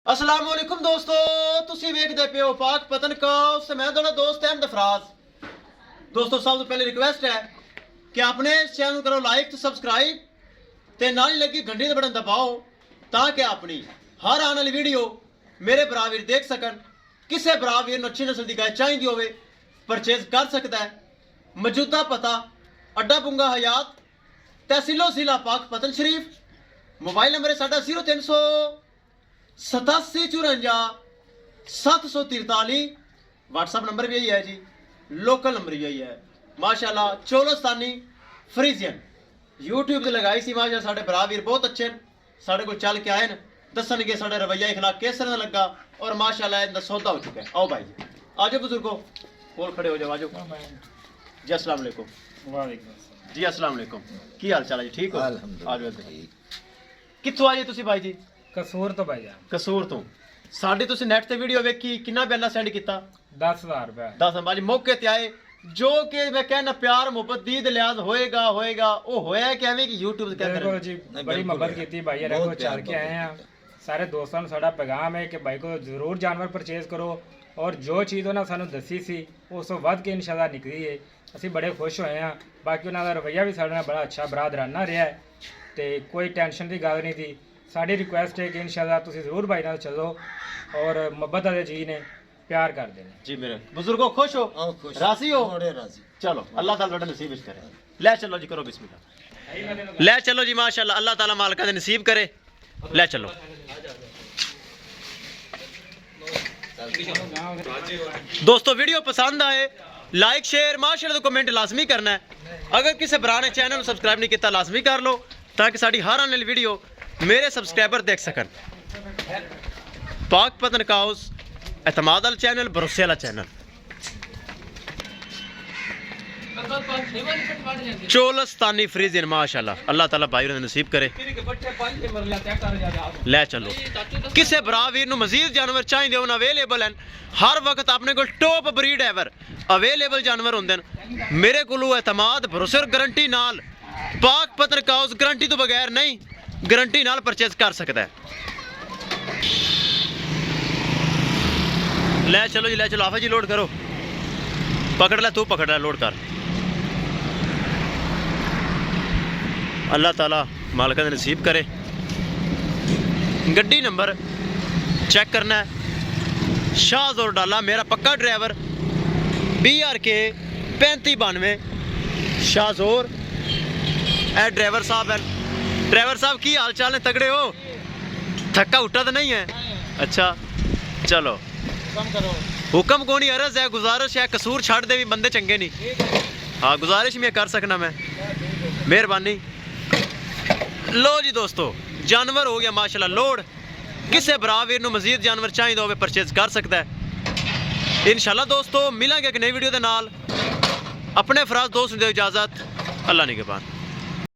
अस्सलाम वालेकुम दोस्तों, तुसी वेखदे पे हो पाक पतन कॉफ से मैं दोनों दोस्त अहमद फराज। दोस्तों सब तो पहले रिक्वेस्ट है कि अपने इस चैनल करो लाइक तो सब्सक्राइब ते नाल लगी घंटी दे बटन दबाओ ताकि अपनी हर आने वाली वीडियो मेरे बराबर देख सकन। किसे बराबर अच्छी नस्ल की गाय चाहिए होवे परचेज कर सकता है। मौजूदा पता अड्डा बुंगा हयात तहसीलो जिला पाक पतन शरीफ। मोबाइल नंबर है साडा 038754 व्हाट्सअप नंबर भी यही है जी, लोकल नंबर भी यही है। माशाल्लाह चोलोस्तानी फ्रीजियन यूट्यूब से लगाई सी। माशाल्लाह साडे बराबर बहुत अच्छे साडे को चल के आए न दसनगे साडे रवैया इखलाक किस तरह लगा और माशाल्लाह इनका सौदा हो चुका है। आओ भाई जी आ जाओ बुजुर्गो, कोल खड़े हो जाओ, आ जाओ जी। अस्सलाम वालेकुम। वालेकुम जी, अस्सलाम वालेकुम। की हाल चाल है जी? ठीक हो? अल्हम्दुलिल्लाह। कित्थों आए तुसी भाई जी? कसूर तो भाई जान कसूर तो साडी तुसी नेट ते वीडियो वेखी, किन्ना बियाला सेंड कीता? 10,000 रुपया 10 भाई मौके ते आए जो कि मैं कहना प्यार मोहब्बत दीद लिहाज होएगा ओ होया कि एवें कि YouTube ते कहते बिल्कुल जी, बड़ी मोहब्बत की भाई यार को चल के आए हैं। सारे दोस्तों ਨੂੰ ਸਾਡਾ ਪੈਗਾਮ ਹੈ ਕਿ ਭਾਈ ਕੋ ਜ਼ਰੂਰ ਜਾਨਵਰ ਪਰਚੇਸ ਕਰੋ ਔਰ ਜੋ ਚੀਜ਼ ਉਹਨਾਂ ਸਾਨੂੰ ਦੱਸੀ ਸੀ ਉਸ ਤੋਂ ਵੱਧ ਕੇ ਇਨਸ਼ਾਅੱਲਾ ਨਿਕਲੀ ਹੈ। ਅਸੀਂ ਬੜੇ ਖੁਸ਼ ਹੋਏ ਹਾਂ। ਬਾਕੀ ਉਹਨਾਂ ਦਾ ਰਵੱਈਆ ਵੀ ਸਾਡੇ ਨਾਲ ਬੜਾ ਅੱਛਾ ਬਰਾਦਰਾਨਾ ਰਿਹਾ ਹੈ ਤੇ ਕੋਈ ਟੈਨਸ਼ਨ ਦੀ ਗੱਲ ਨਹੀਂ ਸੀ। ਸਾਡੀ ਰਿਕੁਐਸਟ ਹੈ ਕਿ ਇਨਸ਼ਾਅੱਲਾ ਤੁਸੀਂ ਜ਼ਰੂਰ ਭਾਈ ਨਾਲ ਚੱਲੋ ਔਰ ਮੁਹੱਬਤ ਵਾਲੇ ਜੀ ਨੇ प्यार कर देना जी। मेरे बुजुर्गो खुश हो? राजी हो? राजी। चलो अल्लाह ताला बड़ा नसीब इस करे। ले चलो जी, करो बिस्मिल्लाह। ले चलो जी, माशाल्लाह अल्लाह ताला मालिका दे नसीब करे। ले चलो दोस्तों, वीडियो पसंद आए लाइक शेयर माशाल्लाह तो कमेंट लाजमी करना है। अगर किसी भरा ने चैनल सब्सक्राइब नहीं किया लाजमी कर लो ताकि साड़ी हर आने वाली वीडियो मेरे सब्सक्राइबर देख सकन। पाक पतन काउस एतमाद अल चैनल, भरोसे वाला चैनल, चोलस्तानी फ्रीजियन माशाल्लाह अल्लाह ताला भाई ने नसीब करे। ले चलो किसे भरा वीर नु मजीद जानवर चाहिए होना अवेलेबल हैं हर वक्त अपने को टॉप ब्रीड एवर अवेलेबल जानवर होंगे मेरे को एतमाद भरोसे और गारंटी नाल। पाक पतन काउस गारंटी तो बगैर नहीं, गारंटी नाल परचेज कर सकता है। ले चलो जी, ले चलो आफा जी, लोड करो। पकड़ ले, तू पकड़ ले, लोड कर। अल्लाह ताला मालिका ने नसीब करे। गड्डी नंबर चेक करना है, शाहजोर डाला मेरा पक्का ड्राइवर BRK 3592 शाहजोर। ए ड्राइवर साहब है। ड्राइवर साहब की हाल चाल है? तगड़े हो? थक्का उठा तो नहीं है? अच्छा चलो हुक्म को नहीं, अर्ज है, गुजारिश है, कसूर छड़ दे भी बंदे चंगे नहीं। हाँ गुजारिश मैं कर सकना, मैं मेहरबानी। लो जी दोस्तों, जानवर हो गया माशाल्लाह लोड। किसे भरा वीर नु मजीद जानवर चाहिए हो परचेज कर सकता है इंशाल्लाह। दोस्तों मिलेंगे एक नई वीडियो के नाल। अपने फराज दोस्त दे इजाजत, अल्लाह निगहबान।